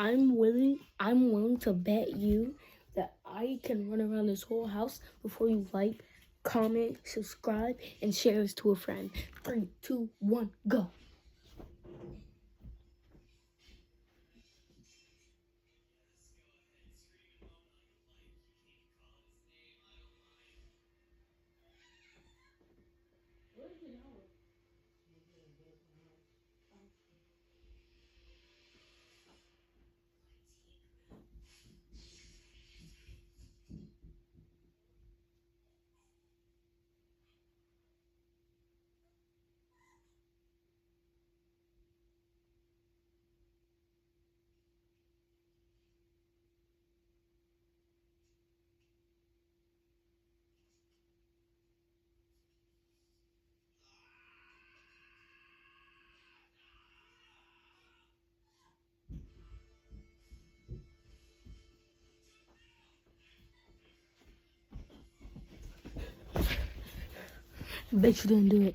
I'm willing to bet you that I can run around this whole house before you like, comment, subscribe, and share this to a friend. 3, 2, 1, go. Bet you didn't do it.